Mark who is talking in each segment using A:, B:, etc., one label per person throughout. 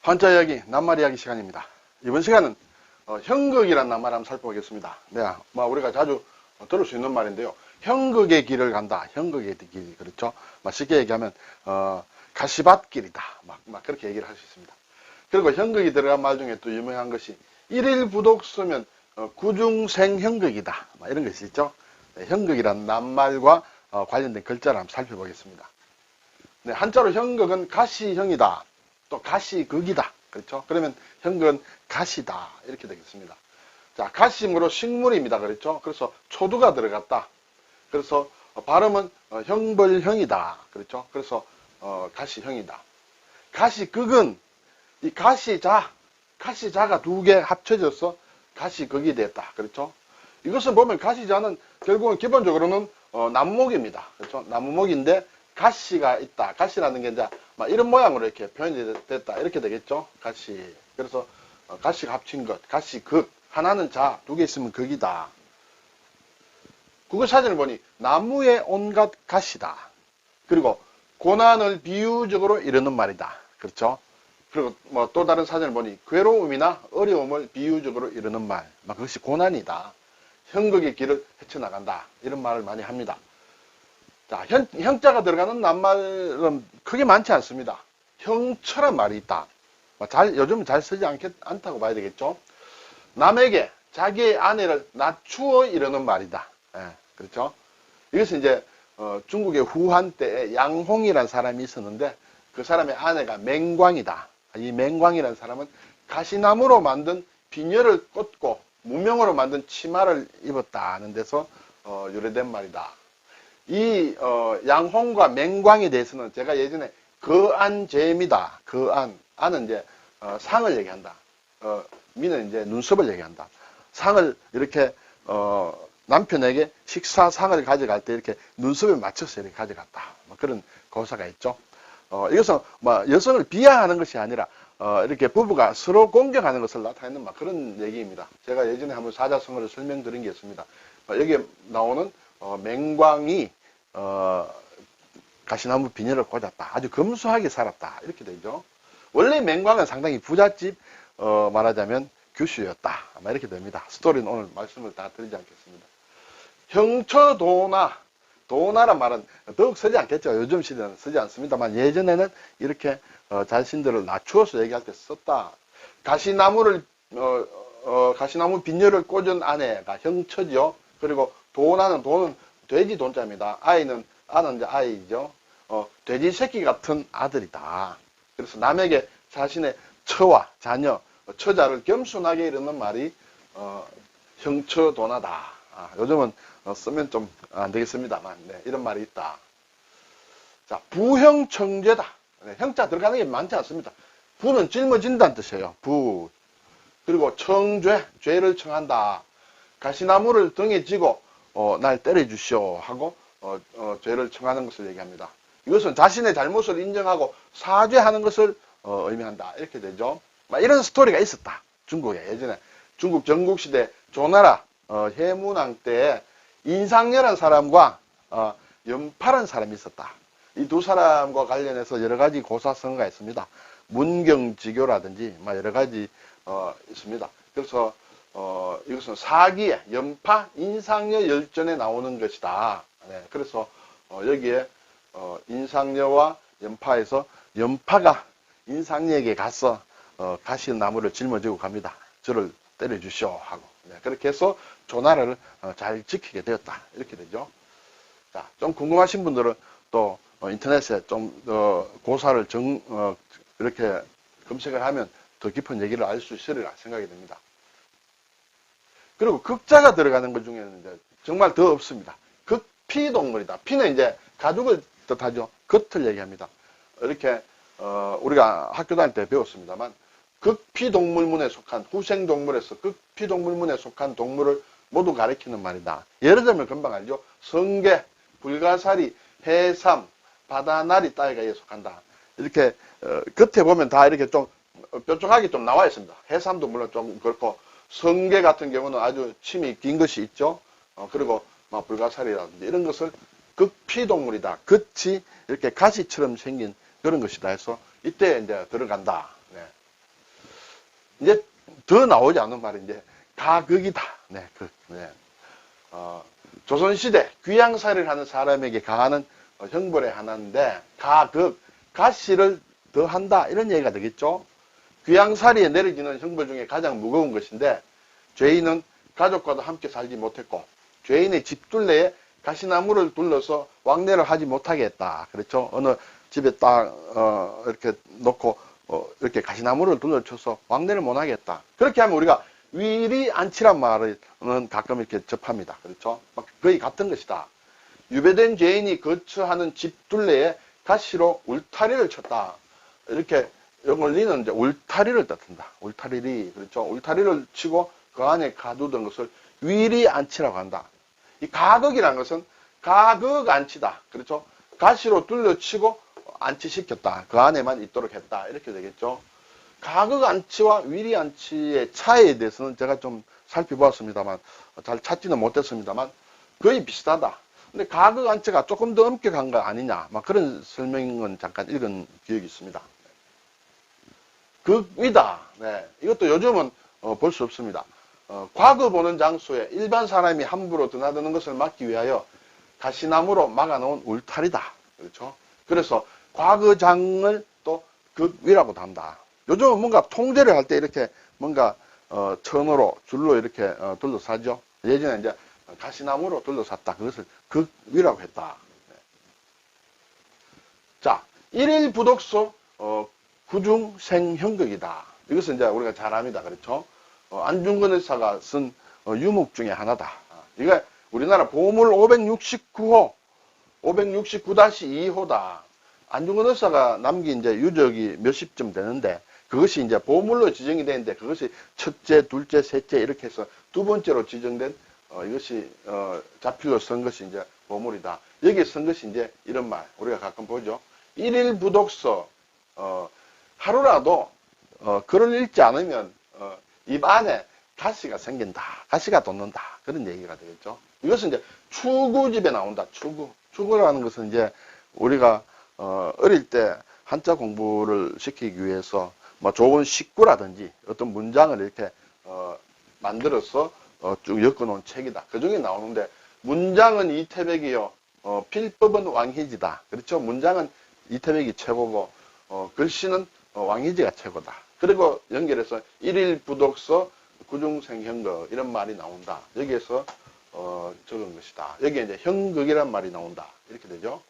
A: 한자 이야기, 낱말 이야기 시간입니다. 이번 시간은 형극이라는 낱말 한번 살펴보겠습니다. 네, 우리가 자주 들을 수 있는 말인데요. 형극의 길을 간다. 형극의 길, 그렇죠? 쉽게 얘기하면 가시밭길이다. 그렇게 얘기를 할 수 있습니다. 그리고 형극이 들어간 말 중에 또 유명한 것이 일일부독 쓰면 구중생형극이다. 이런 것이 있죠. 네, 형극이라는 낱말과 관련된 글자를 한번 살펴보겠습니다. 네, 한자로 형극은 가시형이다. 또 가시극이다. 그렇죠? 그러면 형극은 가시다. 이렇게 되겠습니다. 자, 가시므로 식물입니다. 그렇죠? 그래서 초두가 들어갔다. 그래서 발음은 형벌형이다. 그렇죠? 그래서 가시형이다. 가시극은 이 가시자가 두 개 합쳐져서 가시극이 됐다. 그렇죠? 이것을 보면 가시자는 결국은 기본적으로는 나무목입니다. 그렇죠? 나무목인데 가시가 있다. 가시라는 게 이제 이런 모양으로 이렇게 표현이 됐다. 이렇게 되겠죠? 가시. 그래서 가시가 합친 것. 가시극. 하나는 자, 두 개 있으면 극이다. 국어 사전을 보니 나무의 온갖 가시다. 그리고 고난을 비유적으로 이르는 말이다. 그렇죠? 그리고 또 다른 사전을 보니 괴로움이나 어려움을 비유적으로 이르는 말. 그것이 고난이다. 형극의 길을 헤쳐나간다. 이런 말을 많이 합니다. 자, 형자가 들어가는 낱말은 크게 많지 않습니다. 형처란 말이 있다. 요즘은 잘 쓰지 않다고 봐야 되겠죠. 남에게 자기의 아내를 낮추어 이르는 말이다. 예, 그렇죠. 이것은 이제 중국의 후한 때에 양홍이라는 사람이 있었는데 그 사람의 아내가 맹광이다. 이 맹광이라는 사람은 가시나무로 만든 비녀를 꽂고 무명으로 만든 치마를 입었다는 데서 유래된 말이다. 이 양홍과 맹광에 대해서는 제가 예전에 거안제미다. 안은 이제 상을 얘기한다. 미는 이제 눈썹을 얘기한다. 상을 이렇게 남편에게 식사상을 가져갈 때 이렇게 눈썹에 맞춰서 이렇게 가져갔다. 그런 고사가 있죠. 이것은 여성을 비하하는 것이 아니라 이렇게 부부가 서로 공경하는 것을 나타내는 그런 얘기입니다. 제가 예전에 한번 사자성어를 설명드린 게 있습니다. 여기에 나오는 맹광이 가시나무 비녀를 꽂았다. 아주 검소하게 살았다. 이렇게 되죠. 원래 맹광은 상당히 부잣집 말하자면 규슈였다. 이렇게 됩니다. 스토리는 오늘 말씀을 다 드리지 않겠습니다. 형처도나, 도나란 말은 더욱 쓰지 않겠죠. 요즘 시대는 쓰지 않습니다만 예전에는 이렇게 자신들을 낮추어서 얘기할 때 썼다. 가시나무 비녀를 꽂은 아내가 형처죠. 그리고 도는 돼지 돈자입니다. 아는 이제 아이죠. 돼지 새끼 같은 아들이다. 그래서 남에게 자신의 처와 자녀, 처자를 겸손하게 이르는 말이 형처도나다. 요즘은 쓰면 좀 안 되겠습니다만 이런 말이 있다. 자, 부형청죄다. 형자 들어가는 게 많지 않습니다. 부는 짊어진다는 뜻이에요. 부. 그리고 청죄, 죄를 청한다. 가시나무를 등에 지고 날 때려주시오 하고 죄를 청하는 것을 얘기합니다. 이것은 자신의 잘못을 인정하고 사죄하는 것을 의미한다. 이렇게 되죠. 이런 스토리가 있었다. 중국에 예전에 중국 전국시대 조나라 해문왕 때에 인상녀라는 사람과 연파라는 사람이 있었다. 이 두 사람과 관련해서 여러 가지 고사성어가 있습니다. 문경지교라든지 여러 가지 있습니다. 그래서 이것은 사기에 연파 인상녀 열전에 나오는 것이다. 네, 그래서 여기에 인상녀와 연파에서 연파가 인상녀에게 가서 가시나무를 짊어지고 갑니다. 저를 때려주시오 하고. 네, 그렇게 해서 조나라를 잘 지키게 되었다. 이렇게 되죠. 자, 좀 궁금하신 분들은 또 인터넷에 좀 고사를 이렇게 검색을 하면 더 깊은 얘기를 알 수 있으리라 생각이 됩니다. 그리고 극자가 들어가는 것 중에는 이제 정말 더 없습니다. 극피동물이다. 피는 이제 가죽을 뜻하죠. 겉을 얘기합니다. 이렇게 우리가 학교 다닐 때 배웠습니다만 극피동물문에 속한 후생동물에서 극피동물문에 속한 동물을 모두 가리키는 말이다. 예를 들면 금방 알죠. 성게, 불가사리, 해삼, 바다나리 따위가 속한다. 이렇게 겉에 보면 다 이렇게 좀 뾰족하게 좀 나와 있습니다. 해삼도 물론 좀 그렇고 성게 같은 경우는 아주 침이 긴 것이 있죠. 그리고 불가사리라든지 이런 것을 극피동물이다. 겉이 이렇게 가시처럼 생긴 그런 것이다 해서 이때 이제 들어간다. 네. 이제 더 나오지 않는 말이 이제 가극이다. 네, 네. 조선시대 귀양살이를 하는 사람에게 가하는 형벌의 하나인데, 가극, 가시를 더한다. 이런 얘기가 되겠죠. 귀양살이에 내려지는 형벌 중에 가장 무거운 것인데, 죄인은 가족과도 함께 살지 못했고, 죄인의 집 둘레에 가시나무를 둘러서 왕래를 하지 못하게 했다. 그렇죠. 어느 집에 딱, 이렇게 놓고, 이렇게 가시나무를 둘러쳐서 왕래를 못 하겠다. 그렇게 하면 우리가 위리안치란 말은 가끔 이렇게 접합니다. 그렇죠. 거의 같은 것이다. 유배된 죄인이 거처하는 집 둘레에 가시로 울타리를 쳤다. 이렇게 원리는 이제 울타리를 뜻한다. 울타리리. 그렇죠. 울타리를 치고 그 안에 가두던 것을 위리안치라고 한다. 이 가극이라는 것은 가극안치다. 그렇죠. 가시로 둘러치고 안치시켰다. 그 안에만 있도록 했다. 이렇게 되겠죠. 가극안치와 위리안치의 차이에 대해서는 제가 좀 살펴보았습니다만, 잘 찾지는 못했습니다만, 거의 비슷하다. 근데 가극안치가 조금 더 엄격한 거 아니냐, 막 그런 설명은 잠깐 읽은 기억이 있습니다. 극위다. 네. 이것도 요즘은 볼 수 없습니다. 과거 보는 장소에 일반 사람이 함부로 드나드는 것을 막기 위하여 가시나무로 막아놓은 울타리다. 그렇죠? 그래서 과거장을 또 극위라고도 한다. 요즘은 뭔가 통제를 할 때 이렇게 뭔가 천으로 줄로 이렇게 둘러싸죠. 예전에 이제 가시나무로 둘러쌌다. 그것을 극위라고 했다. 네. 자, 일일 부독소 구중생형극이다. 이것은 이제 우리가 잘 압니다. 그렇죠? 안중근 의사가 쓴 유목 중에 하나다. 이게 우리나라 보물 569호, 569-2호다. 안중근 의사가 남긴 이제 유적이 몇십점 되는데, 그것이 이제 보물로 지정이 되는데, 그것이 첫째, 둘째, 셋째 이렇게 해서 두 번째로 지정된 이것이 자필로 쓴 것이 이제 보물이다. 여기에 쓴 것이 이제 이런 말 우리가 가끔 보죠. 일일 부독서. 하루라도 글을 읽지 않으면 입 안에 가시가 생긴다. 가시가 돋는다. 그런 얘기가 되겠죠. 이것은 이제 추구집에 나온다. 추구라는 것은 이제 우리가 어릴 때 한자 공부를 시키기 위해서 뭐 좋은 식구라든지 어떤 문장을 이렇게 만들어서 쭉 엮어놓은 책이다. 그 중에 나오는데, 문장은 이태백이요, 필법은 왕희지다. 그렇죠. 문장은 이태백이 최고고 글씨는 왕희지가 최고다. 그리고 연결해서 일일 부독서 구중생형극 이런 말이 나온다. 여기에서 적은 것이다. 여기에 이제 형극이란 말이 나온다. 이렇게 되죠.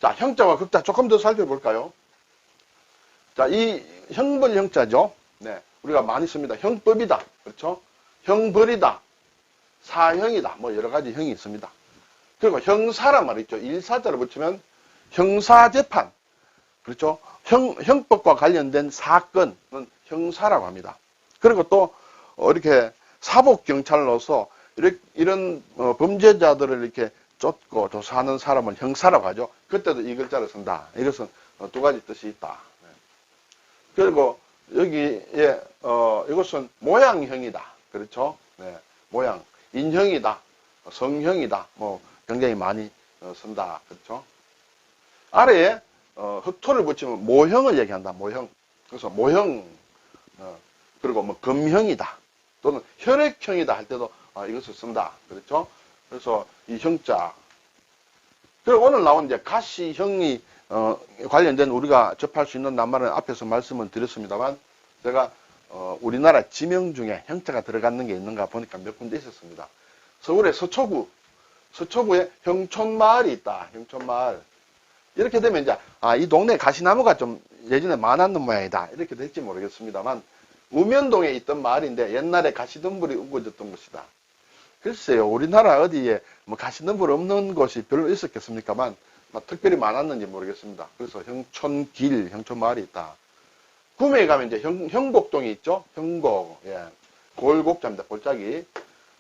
A: 자, 형자와 극자 조금 더 살펴볼까요? 자, 이 형벌 형자죠. 네, 우리가 많이 씁니다. 형법이다. 그렇죠? 형벌이다. 사형이다. 뭐 여러 가지 형이 있습니다. 그리고 형사란 말이 있죠. 일사자를 붙이면 형사재판. 그렇죠? 형법과 관련된 사건은 형사라고 합니다. 그리고 또 이렇게 사법경찰로서 이런 범죄자들을 이렇게 쫓고 조사하는 사람을 형사라고 하죠. 그때도 이 글자를 쓴다. 이것은 두 가지 뜻이 있다. 그리고 여기에 이것은 모양형이다. 그렇죠? 네, 모양, 인형이다, 성형이다. 뭐 굉장히 많이 쓴다. 그렇죠? 아래에 흑토를 붙이면 모형을 얘기한다. 모형. 그래서 모형, 그리고 뭐 금형이다. 또는 혈액형이다 할 때도 이것을 쓴다. 그렇죠? 그래서 이 형자. 그리고 오늘 나온 이제 가시형이 관련된 우리가 접할 수 있는 낱말은 앞에서 말씀을 드렸습니다만, 제가 우리나라 지명 중에 형자가 들어가는 게 있는가 보니까 몇 군데 있었습니다. 서울의 서초구에 형촌마을이 있다. 형촌마을. 이렇게 되면 이제 이 동네 가시나무가 좀 예전에 많았는 모양이다. 이렇게 될지 모르겠습니다만, 우면동에 있던 마을인데 옛날에 가시덤불이 우거졌던 곳이다. 글쎄요, 우리나라 어디에 뭐 가시덤불 없는 곳이 별로 있었겠습니까만, 특별히 많았는지 모르겠습니다. 그래서 형촌길, 형촌마을이 있다. 구미에 가면 이제 형곡동이 있죠. 형곡, 예, 골곡자입니다. 골짜기.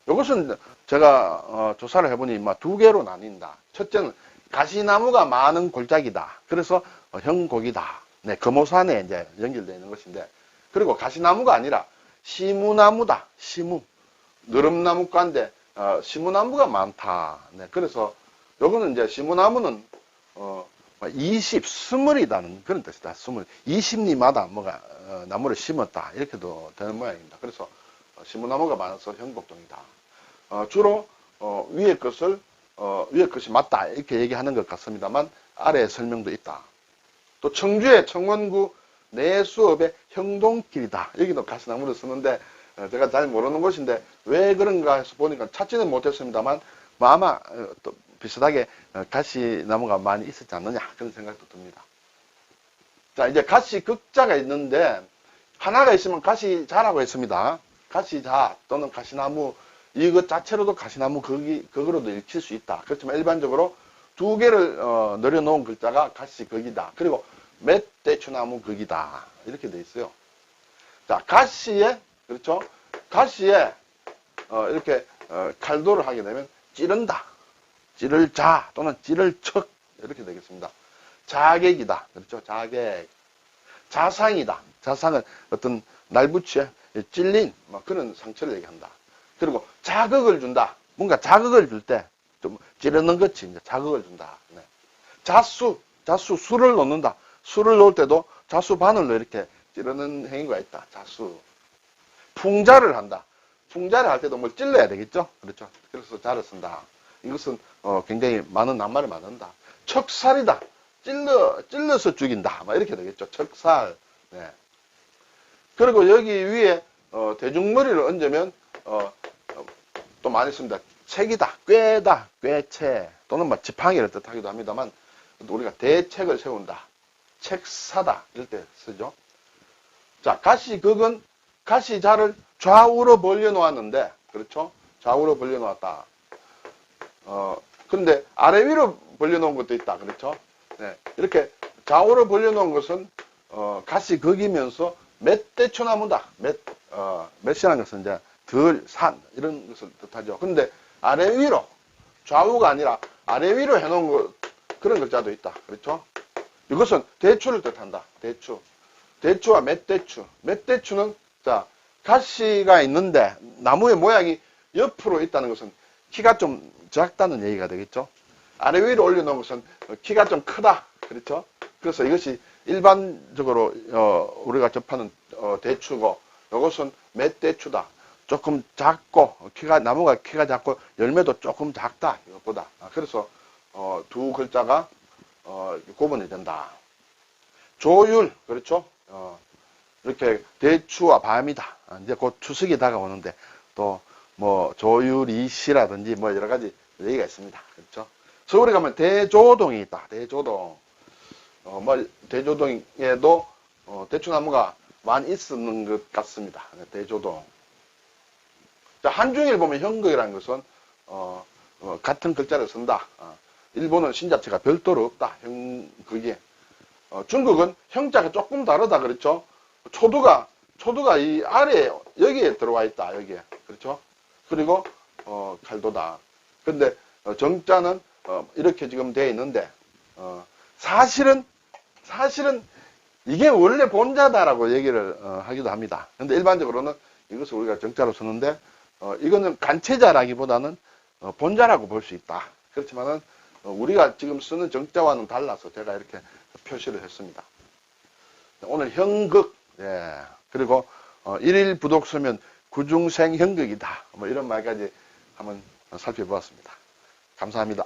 A: 이것은 제가 조사를 해보니 두 개로 나뉜다. 첫째는 가시나무가 많은 골짜기다. 그래서 형곡이다. 네, 금오산에 이제 연결되어 있는 것인데, 그리고 가시나무가 아니라 시무나무다. 시무. 느릅나무과인데 시무나무가 많다. 네, 그래서 요거는 이제 시무나무는 20, 20이라는 그런 뜻이다. 20. 20리마다 뭐가 나무를 심었다. 이렇게도 되는 모양입니다. 그래서 시무나무가 많아서 형곡동이다. 주로 위에 것이 맞다. 이렇게 얘기하는 것 같습니다만 아래에 설명도 있다. 또 청주의 청원구 내수업의 형동길이다. 여기도 가시나무를 쓰는데 제가 잘 모르는 곳인데 왜 그런가 해서 보니까 찾지는 못했습니다만 아마 또 비슷하게 가시나무가 많이 있었지 않느냐 그런 생각도 듭니다. 자, 이제 가시극자가 있는데 하나가 있으면 가시자라고 했습니다. 가시자 또는 가시나무 이것 자체로도 가시나무 극으로도 읽힐 수 있다. 그렇지만 일반적으로 두 개를 늘여놓은 글자가 가시극이다. 그리고 맷대추나무 극이다. 이렇게 돼 있어요. 자, 가시에 그렇죠? 가시에 이렇게 칼도를 하게 되면 찌른다. 찌를 자 또는 찌를 척 이렇게 되겠습니다. 자객이다. 그렇죠? 자객. 자상이다. 자상은 어떤 날부치에 찔린 그런 상처를 얘기한다. 그리고 자극을 준다. 뭔가 자극을 줄 때 좀 찌르는 것이 이제 자극을 준다. 네. 자수, 수를 놓는다. 수를 놓을 때도 자수 바늘로 이렇게 찌르는 행위가 있다. 자수. 풍자를 한다. 풍자를 할 때도 뭘 찔러야 되겠죠? 그렇죠? 그래서 자를 쓴다. 이것은 굉장히 많은 낱말을 만든다. 척살이다. 찔러서 죽인다. 이렇게 되겠죠. 척살. 네. 그리고 여기 위에 대중머리를 얹으면 또 많이 씁니다. 책이다, 꾀다, 꾀체 또는 지팡이를 뜻하기도 합니다만 우리가 대책을 세운다, 책사다 이럴 때 쓰죠. 자, 가시극은 가시자를 좌우로 벌려 놓았는데 그렇죠? 좌우로 벌려 놓았다. 근데 아래 위로 벌려 놓은 것도 있다. 그렇죠? 네. 이렇게 좌우로 벌려 놓은 것은 가시극이면서 맷대추나무다. 맷이라는 것은 이제 산 이런 것을 뜻하죠. 근데 아래 위로 좌우가 아니라 아래 위로 해놓은 것 그런 글자도 있다. 그렇죠? 이것은 대추를 뜻한다. 대추와 맷대추. 맷대추는 자 가시가 있는데 나무의 모양이 옆으로 있다는 것은 키가 좀 작다는 얘기가 되겠죠. 아래 위로 올려놓은 것은 키가 좀 크다. 그렇죠? 그래서 이것이 일반적으로 우리가 접하는 대추고 이것은 맷대추다. 조금 작고 나무가 키가 작고 열매도 조금 작다. 이것보다. 그래서 두 글자가 구분이 된다. 조율 그렇죠? 이렇게 대추와 밤이다. 이제 곧 추석이 다가오는데 또 뭐 조율이시라든지 뭐 여러 가지 얘기가 있습니다. 그렇죠? 서울에 가면 대조동이 있다. 대조동. 대조동에도 대추나무가 많이 있는 것 같습니다. 대조동. 자, 한중일 보면 형극이라는 것은 같은 글자를 쓴다. 일본은 신자체가 별도로 없다. 형극에. 중국은 형자가 조금 다르다. 그렇죠? 초두가 이 아래에 여기에 들어와 있다. 여기에. 그렇죠? 그리고 칼도다. 근데 정자는 이렇게 지금 되어 있는데 사실은 이게 원래 본자다라고 얘기를 하기도 합니다. 근데 일반적으로는 이것을 우리가 정자로 쓰는데 이거는 간체자라기보다는 본자라고 볼 수 있다. 그렇지만은 우리가 지금 쓰는 정자와는 달라서 제가 이렇게 표시를 했습니다. 오늘 형극, 예. 그리고 일일 부독 쓰면 구중생 형극이다. 뭐 이런 말까지 한번 살펴보았습니다. 감사합니다.